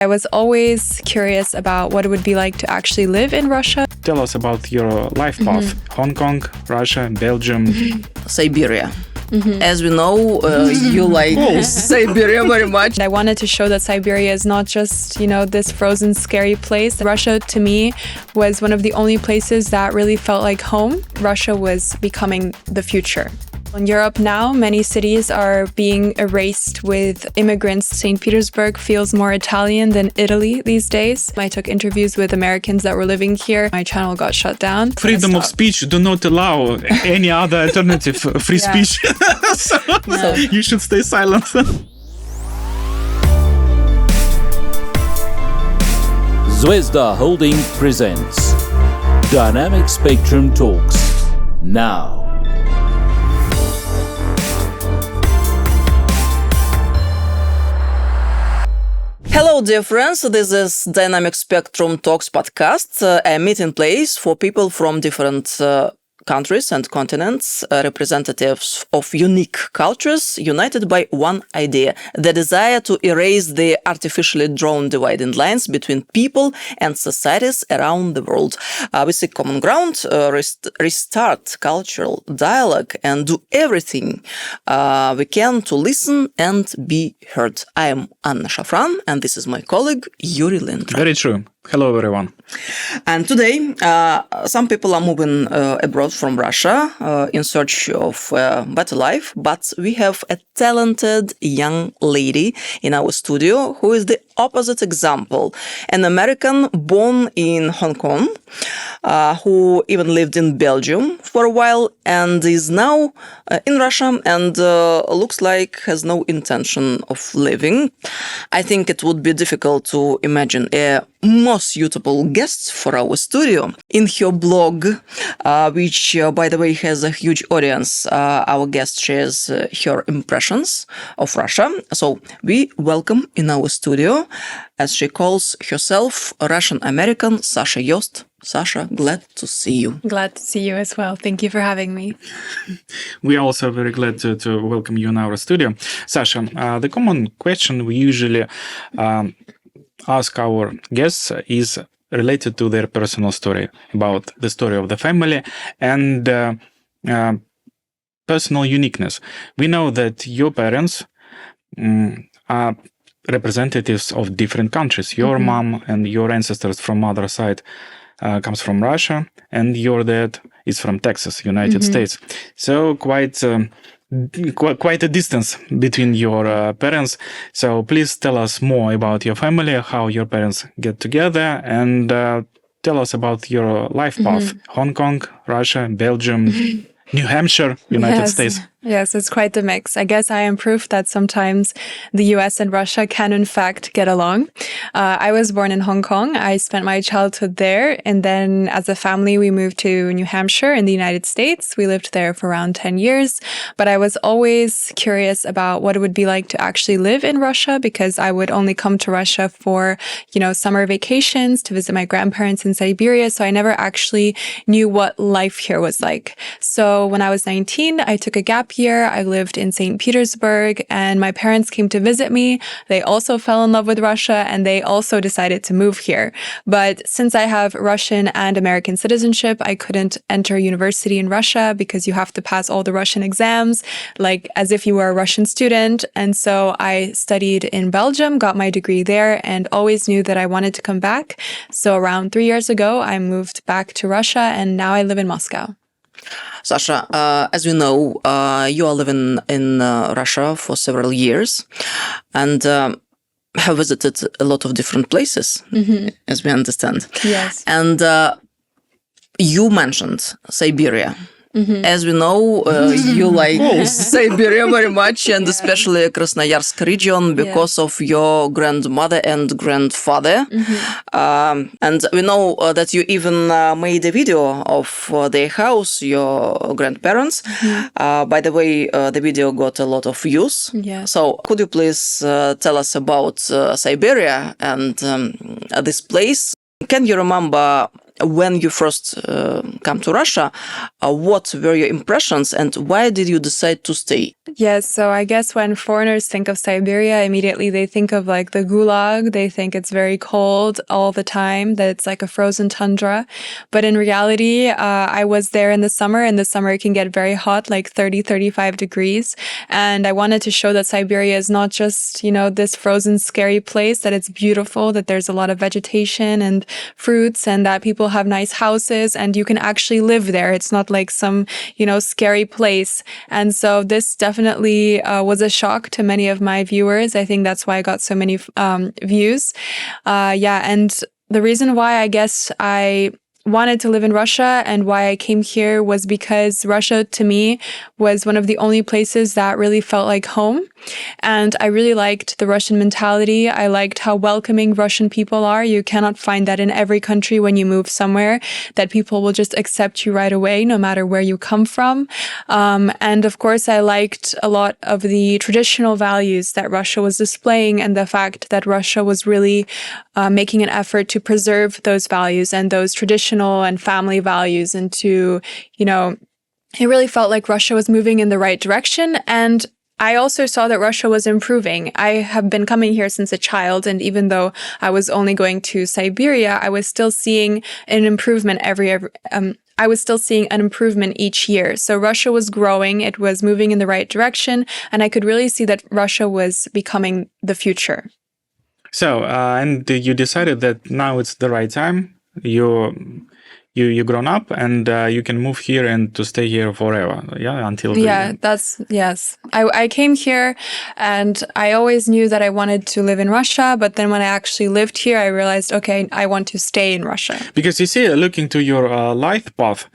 I was always curious about what it would be like to actually live in Russia. Tell us about your life path. Hong Kong, Russia, Belgium. Siberia. As we know, you like Siberia very much. I wanted to show that Siberia is not just, this frozen, scary place. Russia, to me, was one of the only places that really felt like home. Russia was becoming the future. In Europe now, many cities are being erased with immigrants. St Petersburg feels more Italian than Italy these days. I took interviews with Americans that were living here. My channel got shut down. Freedom of speech do not allow any other alternative free speech. So you should stay silent. Zvezda Holding presents Dynamic Spectrum Talks now. Hello, dear friends. This is Dynamic Spectrum Talks podcast, a meeting place for people from different countries and continents, representatives of unique cultures, united by one idea, the desire to erase the artificially drawn dividing lines between people and societies around the world. We seek common ground, restart cultural dialogue, and do everything we can to listen and be heard. I am Anna Shafran, and this is my colleague, Yuri Lindra. Very true. Hello, everyone. And today, some people are moving abroad from Russia in search of a better life, but we have a talented young lady in our studio who is the opposite example. An American born in Hong Kong, who even lived in Belgium for a while and is now in Russia and looks like has no intention of living. I think it would be difficult to imagine a more suitable guest for our studio. In her blog, which by the way has a huge audience, our guest shares her impressions of Russia. So we welcome in our studio, as she calls herself, Russian-American Sasha Yost. Sasha, glad to see you. Glad to see you as well. Thank you for having me. We are also very glad to welcome you in our studio. Sasha, the common question we usually ask our guests is related to their personal story, about the story of the family and personal uniqueness. We know that your parents are representatives of different countries. Your mom and your ancestors from mother side comes from Russia, and your dad is from Texas, United States. So quite a distance between your parents. So please tell us more about your family, how your parents get together, and tell us about your life path. Hong Kong, Russia, Belgium, New Hampshire, United States. Yes, it's quite the mix. I guess I am proof that sometimes the US and Russia can in fact get along. I was born in Hong Kong. I spent my childhood there. And then as a family, we moved to New Hampshire in the United States. We lived there for around 10 years. But I was always curious about what it would be like to actually live in Russia, because I would only come to Russia for, summer vacations to visit my grandparents in Siberia. So I never actually knew what life here was like. So when I was 19, I took a gap year. I lived in St Petersburg and my parents came to visit me. They also fell in love with Russia and they also decided to move here. But since I have Russian and American citizenship, I couldn't enter university in Russia because you have to pass all the Russian exams, like as if you were a Russian student. And so I studied in Belgium, got my degree there, and always knew that I wanted to come back. So around 3 years ago, I moved back to Russia and now I live in Moscow. Sasha, as we know, you are living in Russia for several years and have visited a lot of different places, as we understand. Yes. And you mentioned Siberia. As we know, you like Siberia very much, and especially Krasnoyarsk region because of your grandmother and grandfather. And we know that you even made a video of their house, your grandparents. By the way, the video got a lot of views. So could you please tell us about Siberia and this place? Can you remember when you first come to Russia, what were your impressions and why did you decide to stay? Yes, so I guess when foreigners think of Siberia, immediately they think of like the gulag. They think it's very cold all the time, that it's like a frozen tundra. But in reality, I was there in the summer. In the summer, it can get very hot, like 30, 35 degrees. And I wanted to show that Siberia is not just, this frozen, scary place, that it's beautiful, that there's a lot of vegetation and fruits, and that people have nice houses and you can actually live there. It's not like some, scary place. And so this definitely was a shock to many of my viewers. I think that's why I got so many views. And the reason why I guess I wanted to live in Russia and why I came here was because Russia, to me, was one of the only places that really felt like home. And I really liked the Russian mentality. I liked how welcoming Russian people are. You cannot find that in every country when you move somewhere, that people will just accept you right away, no matter where you come from. And of course, I liked a lot of the traditional values that Russia was displaying and the fact that Russia was really making an effort to preserve those values and those traditional and family values, and to, it really felt like Russia was moving in the right direction. And I also saw that Russia was improving. I have been coming here since a child, and even though I was only going to Siberia, I was still seeing an improvement I was still seeing an improvement each year. So Russia was growing, it was moving in the right direction, and I could really see that Russia was becoming the future. So, and you decided that now it's the right time. You grown up and you can move here and to stay here forever. Yeah, until yes. I came here and I always knew that I wanted to live in Russia, but then when I actually lived here, I realized, okay, I want to stay in Russia. Because you see, looking to your life path,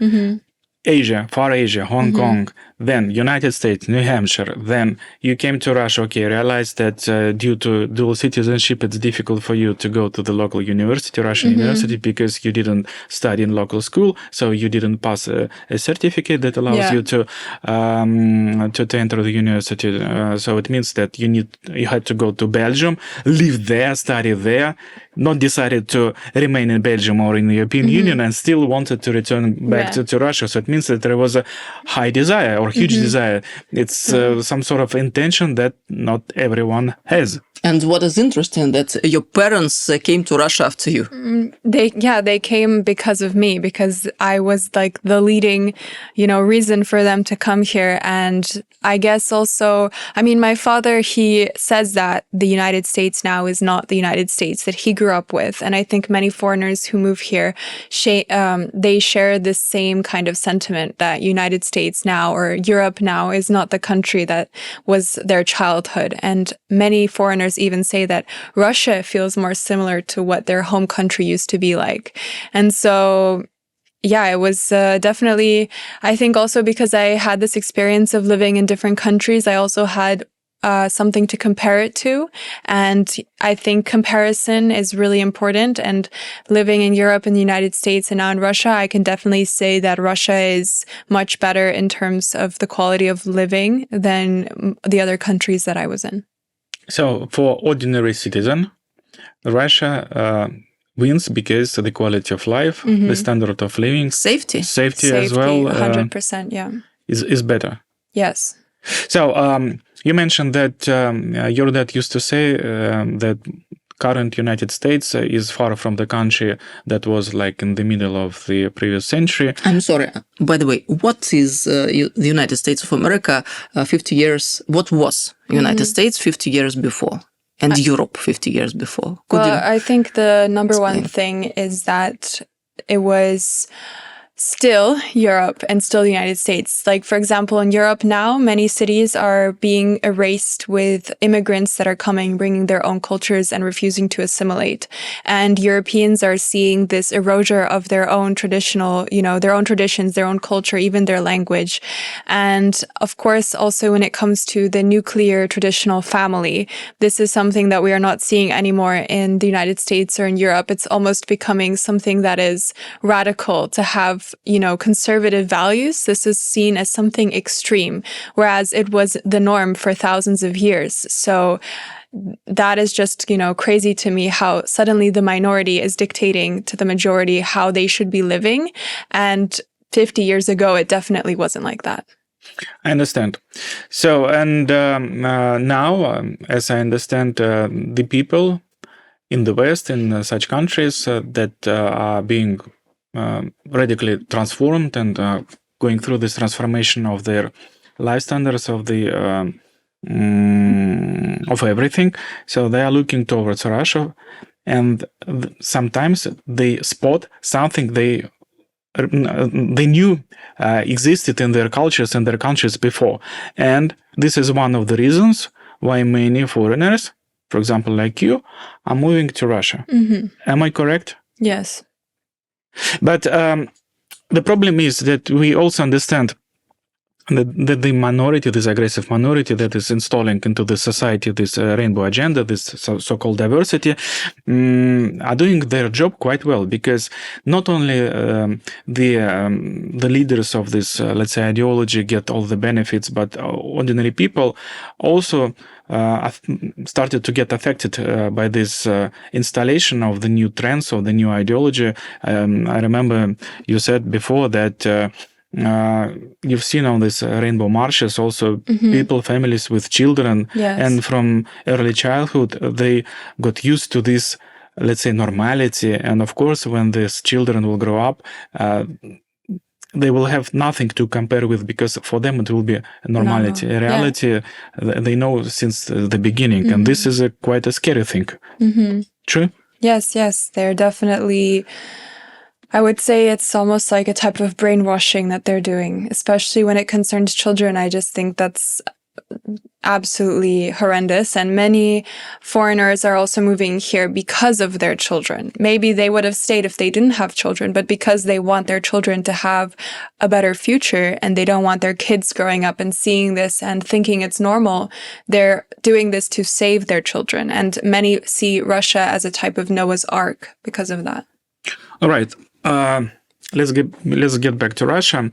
Asia, Far Asia, Hong Kong, then United States, New Hampshire, then you came to Russia, realized that due to dual citizenship, it's difficult for you to go to the local university, Russian university, because you didn't study in local school, so you didn't pass a certificate that allows you to enter the university. So it means that you had to go to Belgium, live there, study there, not decided to remain in Belgium or in the European Union, and still wanted to return back to Russia. So it means that there was a high desire or huge desire. It's some sort of intention that not everyone has. And what is interesting that your parents came to Russia after you. They came because of me, because I was like the leading, reason for them to come here. And I guess also, my father, he says that the United States now is not the United States that he grew up with. And I think many foreigners who move here, they share this same kind of sentiment that United States now or Europe now is not the country that was their childhood. And many foreigners even say that Russia feels more similar to what their home country used to be like. And so, it was definitely, I think also because I had this experience of living in different countries, I also had something to compare it to. And I think comparison is really important. And living in Europe and the United States and now in Russia, I can definitely say that Russia is much better in terms of the quality of living than the other countries that I was in. So for ordinary citizen, Russia wins because the quality of life, the standard of living, safety as well, 100%, is better. Yes. So you mentioned that your dad used to say that current United States is far from the country that was like in the middle of the previous century. I'm sorry. By the way, what is the United States of America 50 years? What was United States 50 years before? And Europe 50 years before? I think the number one thing is that it was still Europe and still the United States. Like, for example, in Europe now, many cities are being erased with immigrants that are coming, bringing their own cultures and refusing to assimilate. And Europeans are seeing this erasure of their own traditional, their own traditions, their own culture, even their language. And of course, also when it comes to the nuclear traditional family, this is something that we are not seeing anymore in the United States or in Europe. It's almost becoming something that is radical to have conservative values. This is seen as something extreme, whereas it was the norm for thousands of years. So that is just, crazy to me how suddenly the minority is dictating to the majority how they should be living. And 50 years ago, it definitely wasn't like that. I understand. So, and now, as I understand, the people in the West, in such countries that are being radically transformed and going through this transformation of their life standards, of the of everything. So they are looking towards Russia, and sometimes they spot something they knew existed in their cultures and their countries before. And this is one of the reasons why many foreigners, for example, like you, are moving to Russia. Mm-hmm. Am I correct? Yes. But the problem is that we also understand that the minority, this aggressive minority that is installing into the society this rainbow agenda, this so-called diversity, are doing their job quite well, because not only the leaders of this, let's say, ideology get all the benefits, but ordinary people also started to get affected by this installation of the new trends, of the new ideology. I remember you said before that you've seen on these rainbow marches also people, families with children, yes. and from early childhood they got used to this, let's say, normality. And of course, when these children will grow up, they will have nothing to compare with, because for them it will be a normality, a reality they know since the beginning. And this is quite a scary thing. True? Yes, they're definitely, I would say it's almost like a type of brainwashing that they're doing, especially when it concerns children. I just think that's absolutely horrendous. And many foreigners are also moving here because of their children. Maybe they would have stayed if they didn't have children, but because they want their children to have a better future and they don't want their kids growing up and seeing this and thinking it's normal, they're doing this to save their children. And many see Russia as a type of Noah's Ark because of that. All right. Let's get back to Russia.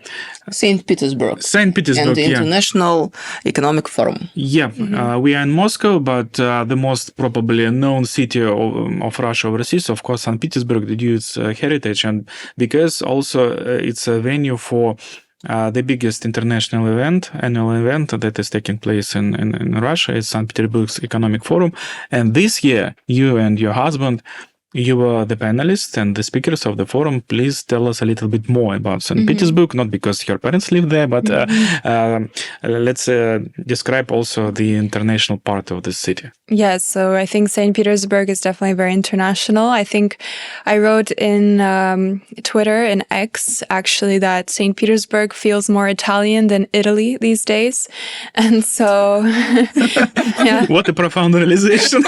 St. Petersburg. St. Petersburg, and the International Economic Forum. Yeah, we are in Moscow, but the most probably known city of Russia overseas, of course, St. Petersburg, due to its heritage, and because also it's a venue for the biggest international annual event that is taking place in Russia. It's St. Petersburg's Economic Forum. And this year, you and your husband, you were the panelists and the speakers of the forum. Please tell us a little bit more about St. Petersburg, not because your parents live there, but let's describe also the international part of the city. Yes, so I think St. Petersburg is definitely very international. I think I wrote in Twitter, in X, actually, that St. Petersburg feels more Italian than Italy these days. And so, yeah. What a profound realization.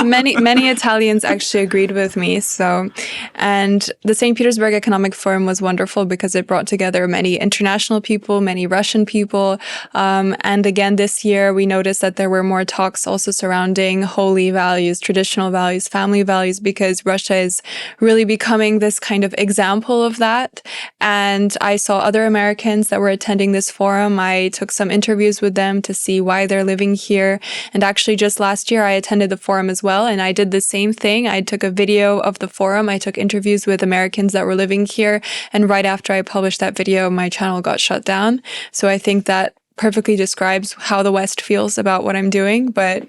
Many Italians actually agreed with me. So, and the St. Petersburg Economic Forum was wonderful because it brought together many international people, many Russian people. And again, this year, we noticed that there were more talks also surrounding holy values, traditional values, family values, because Russia is really becoming this kind of example of that. And I saw other Americans that were attending this forum. I took some interviews with them to see why they're living here. And actually, just last year, I attended the forum as well. And I did the same thing. I took a video of the forum. I took interviews with Americans that were living here. And right after I published that video, my channel got shut down. So I think that perfectly describes how the West feels about what I'm doing. But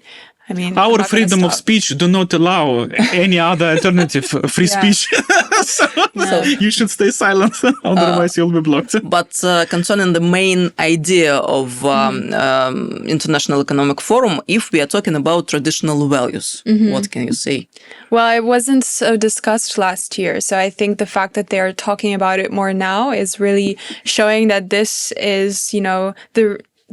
I mean, our freedom of speech do not allow any other alternative free speech. So you should stay silent, otherwise you'll be blocked. But concerning the main idea of International Economic Forum, if we are talking about traditional values, what can you say? Well, it wasn't so discussed last year. So I think the fact that they're talking about it more now is really showing that this is,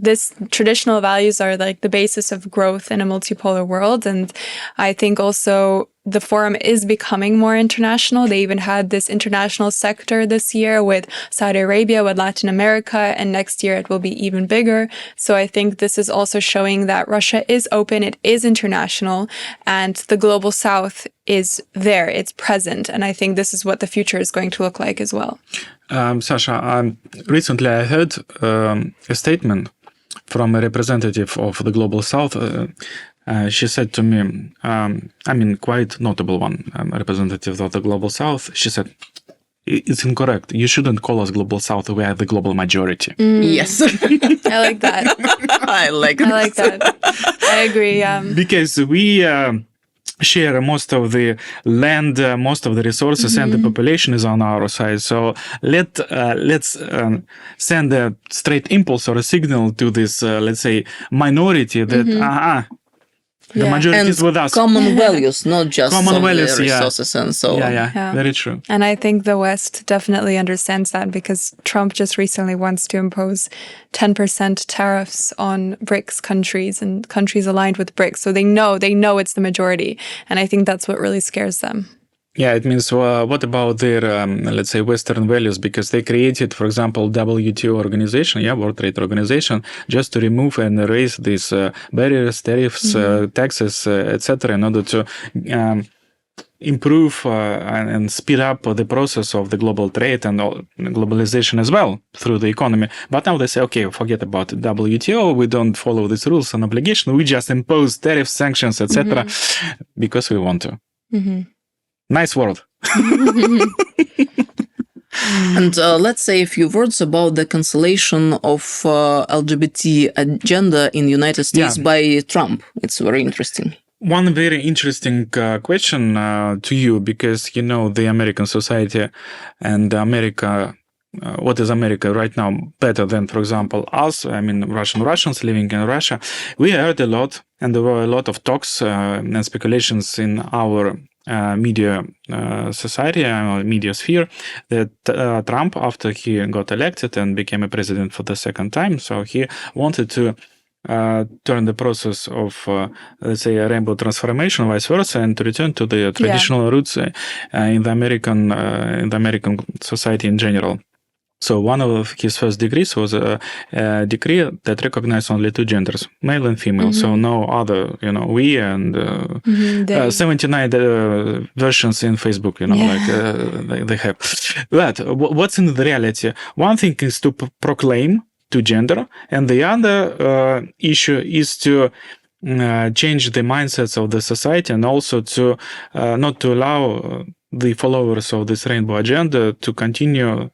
this traditional values are like the basis of growth in a multipolar world. And I think also the forum is becoming more international. They even had this international sector this year with Saudi Arabia, with Latin America, and next year it will be even bigger. So I think this is also showing that Russia is open, it is international, and the global south is there, it's present. And I think this is what the future is going to look like as well. Sasha, recently I heard a statement from a representative of the Global South she said to me, quite notable one, representative of the Global South, she said, it's incorrect. You shouldn't call us Global South. We are the global majority. Yes. I like that. I like I like that. I agree. Because we share most of the land, most of the resources, and the population is on our side. So let's send a straight impulse or a signal to this, let's say, minority that the majority is with us. Common values, not just Common only values, resources and so on. Yeah. Very true. And I think the West definitely understands that because Trump just recently wants to impose 10% tariffs on BRICS countries and countries aligned with BRICS. So they know it's the majority. And I think that's what really scares them. Yeah, it means what about their, let's say, Western values? Because they created, for example, WTO organization, World Trade Organization, just to remove and erase these barriers, tariffs, taxes, etc., in order to improve and speed up the process of the global trade and globalization as well through the economy. But now they say, okay, forget about WTO. We don't follow these rules and obligations. We just impose tariffs, sanctions, etc., because we want to. Nice word. And let's say a few words about the cancellation of LGBT agenda in the United States by Trump. It's very interesting. One very interesting question to you, because you know the American society and America. What is America right now better than, for example, us? I mean, Russians living in Russia. We heard a lot, and there were a lot of talks and speculations in our media society, media sphere, that Trump, after he got elected and became a president for the second time, so he wanted to turn the process of, let's say, a rainbow transformation, vice versa, and to return to the traditional roots in the American society in general. So one of his first degrees was a decree that recognized only two genders, male and female. So no other, we and 79 versions in Facebook, like they have. But what's in the reality? One thing is to proclaim to gender, and the other issue is to change the mindsets of the society, and also to not to allow the followers of this rainbow agenda to continue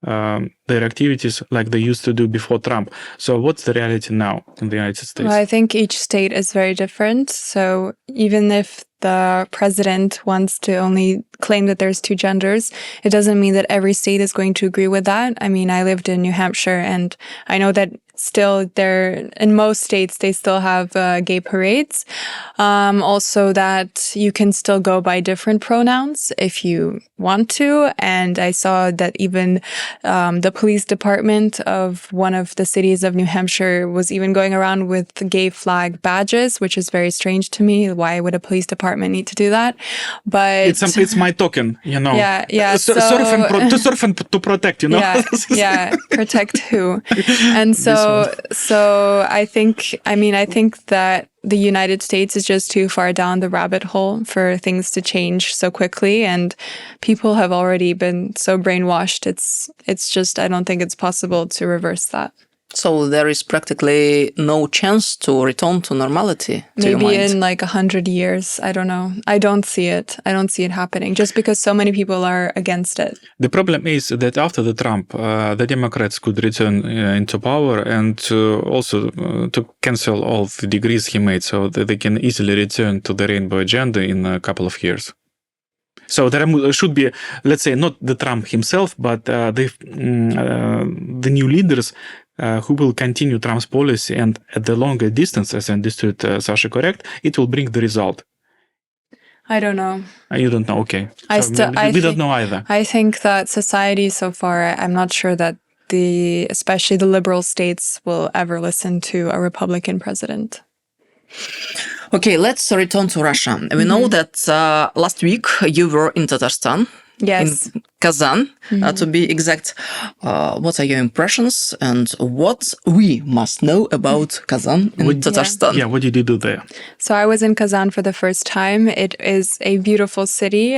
their activities like they used to do before Trump. So what's the reality now in the United States? Well, I think each state is very different. So even if the president wants to only claim that there's two genders, it doesn't mean that every state is going to agree with that. I mean, I lived in New Hampshire, and I know that still in most states, they still have gay parades. Also that you can still go by different pronouns if you want to. And I saw that even the police department of one of the cities of New Hampshire was even going around with gay flag badges, which is very strange to me. Why would a police department need to do that? But it's my token, Yeah. Serve and to protect, Yeah, protect who? And so I think that the United States is just too far down the rabbit hole for things to change so quickly, and people have already been so brainwashed. It's just, I don't think it's possible to reverse that. So there is practically no chance to return to normality. Maybe in like 100 years. I don't know. I don't see it. I don't see it happening just because so many people are against it. The problem is that after the Trump, the Democrats could return into power and to cancel all the decrees he made, so that they can easily return to the rainbow agenda in a couple of years. So there should be, let's say, not the Trump himself, but the new leaders who will continue Trump's policy, and at the longer distance, as I understood Sasha correct, it will bring the result. I don't know. You don't know, okay. We don't know either. I think that society so far, I'm not sure that especially the liberal states will ever listen to a Republican president. Okay, let's return to Russia. We know that last week you were in Tatarstan. Yes. Kazan, to be exact. What are your impressions and what we must know about Kazan in Tatarstan? Yeah, what did you do there? So I was in Kazan for the first time. It is a beautiful city.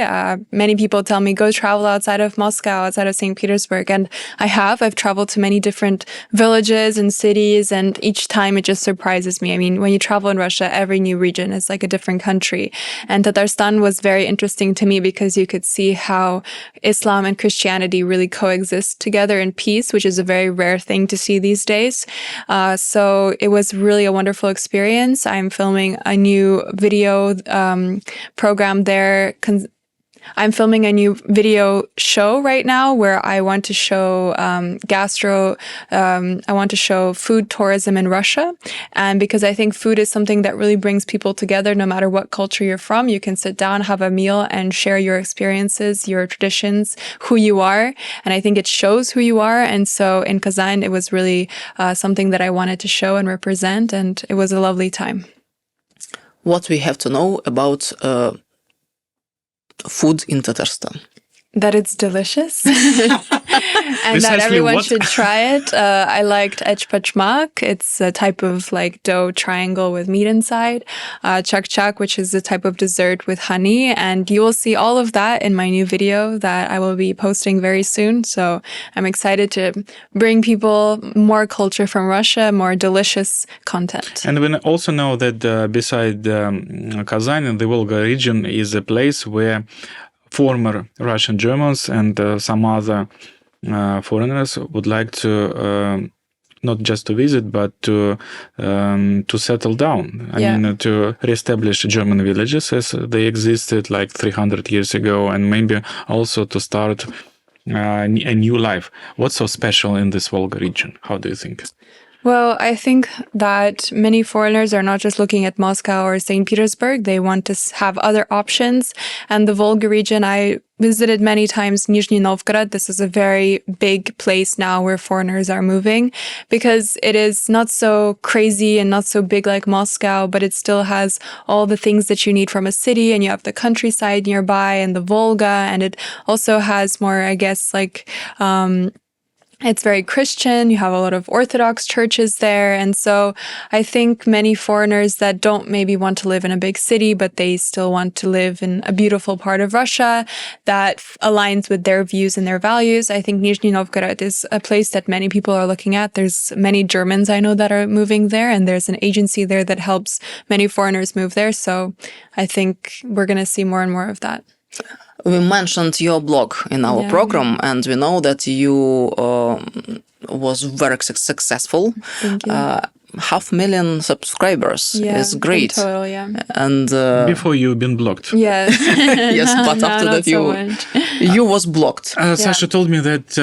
Many people tell me, go travel outside of Moscow, outside of St. Petersburg. And I have. I've traveled to many different villages and cities, and each time it just surprises me. I mean, when you travel in Russia, every new region is like a different country. And Tatarstan was very interesting to me because you could see how Islam and Christianity really coexist together in peace, which is a very rare thing to see these days. So it was really a wonderful experience. I'm filming a new video program there. I'm filming a new video show right now where I want to show I want to show food tourism in Russia. And because I think food is something that really brings people together no matter what culture you're from. You can sit down, have a meal, and share your experiences, your traditions, who you are. And I think it shows who you are. And so in Kazan, it was really something that I wanted to show and represent. And it was a lovely time. What we have to know about food in Tatarstan? That it's delicious and that everyone should try it. I liked echpachmak. It's a type of like dough triangle with meat inside. Chak-chak, which is a type of dessert with honey. And you will see all of that in my new video that I will be posting very soon. So I'm excited to bring people more culture from Russia, more delicious content. And we also know that beside Kazan, the Volga region is a place where former Russian Germans and some other foreigners would like to not just to visit, but to settle down. I mean, to reestablish German villages as they existed like 300 years ago, and maybe also to start a new life. What's so special in this Volga region? How do you think? Well, I think that many foreigners are not just looking at Moscow or St. Petersburg. They want to have other options. And the Volga region, I visited many times Nizhny Novgorod. This is a very big place now where foreigners are moving because it is not so crazy and not so big like Moscow, but it still has all the things that you need from a city, and you have the countryside nearby and the Volga, and it also has more, I guess, like, it's very Christian. You have a lot of Orthodox churches there. And so I think many foreigners that don't maybe want to live in a big city, but they still want to live in a beautiful part of Russia that aligns with their views and their values. I think Nizhny Novgorod is a place that many people are looking at. There's many Germans I know that are moving there, and there's an agency there that helps many foreigners move there. So I think we're going to see more and more of that. We mentioned your blog in our program, and we know that you was very successful. Thank you. 500,000 subscribers is great. In total, yeah. And before you've been blocked. Yes. yes, but after that you was blocked. Sasha told me that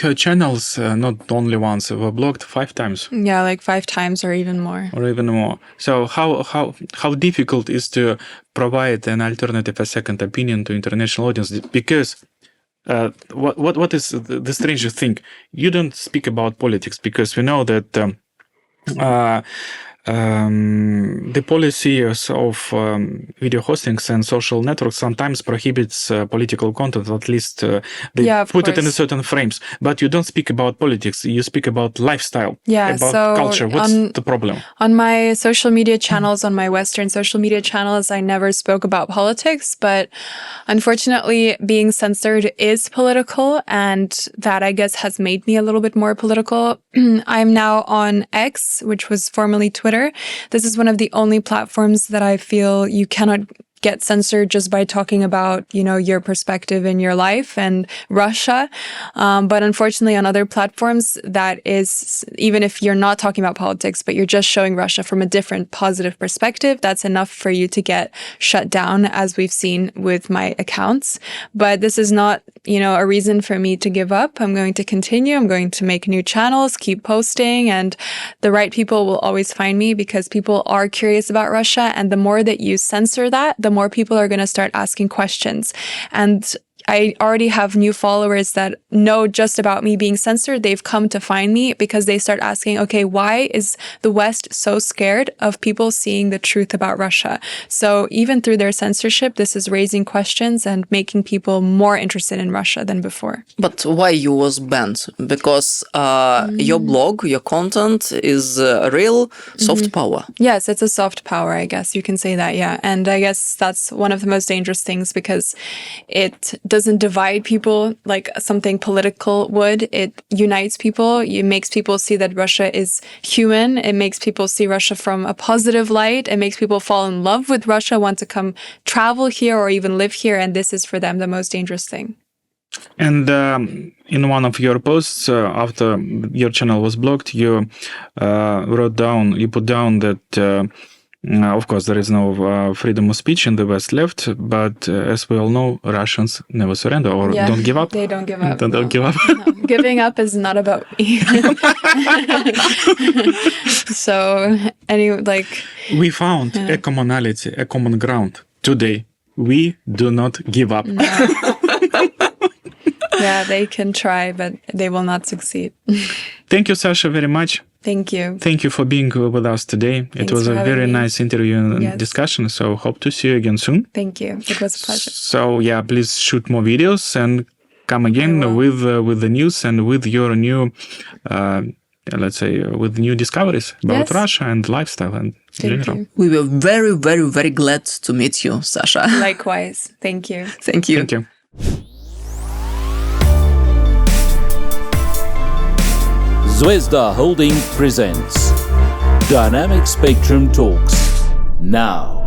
her channels, not only once, were blocked 5 times. Yeah, like 5 times or even more. So how difficult is to provide an alternative, a second opinion to international audience? Because what is the stranger thing? You don't speak about politics because we know that the policies of video hostings and social networks sometimes prohibits political content. At least they put it in a certain frames. But you don't speak about politics. You speak about lifestyle, about culture. What's the problem? On my social media channels, on my Western social media channels, I never spoke about politics. But unfortunately, being censored is political, and that, I guess, has made me a little bit more political. I'm now on X, which was formerly Twitter. This is one of the only platforms that I feel you cannot get censored just by talking about, you know, your perspective in your life and Russia. But unfortunately on other platforms, that is, even if you're not talking about politics, but you're just showing Russia from a different positive perspective, that's enough for you to get shut down, as we've seen with my accounts. But this is not, you know, a reason for me to give up. I'm going to continue. I'm going to make new channels, keep posting, and the right people will always find me because people are curious about Russia. And the more that you censor that, the more people are going to start asking questions. And I already have new followers that know just about me being censored. They've come to find me because they start asking, okay, why is the West so scared of people seeing the truth about Russia? So even through their censorship, this is raising questions and making people more interested in Russia than before. But why you was banned? Because your blog, your content is real soft power. Yes, it's a soft power, I guess. You can say that, yeah. And I guess that's one of the most dangerous things because it doesn't divide people like something political would. It unites people. It makes people see that Russia is human. It makes people see Russia from a positive light. It makes people fall in love with Russia, want to come travel here or even live here. And this is for them the most dangerous thing. And in one of your posts, after your channel was blocked, you put down that, of course, there is no freedom of speech in the West left, but as we all know, Russians never surrender or don't give up. They don't give up. Don't give up. No. Giving up is not about me. So, we found a commonality, a common ground today. We do not give up. No. Yeah, they can try, but they will not succeed. Thank you, Sasha, very much. Thank you. Thank you for being with us today. Thanks it was for a having very me. nice interview and discussion, so hope to see you again soon. Thank you. It was a pleasure. So yeah, please shoot more videos and come again with the news and with your new, let's say, with new discoveries about Russia and lifestyle and Thank you. We were very, very, very glad to meet you, Sasha. Likewise. Thank you. Thank you. Thank you. Zvezda Holding presents Dynamic Spectrum Talks now.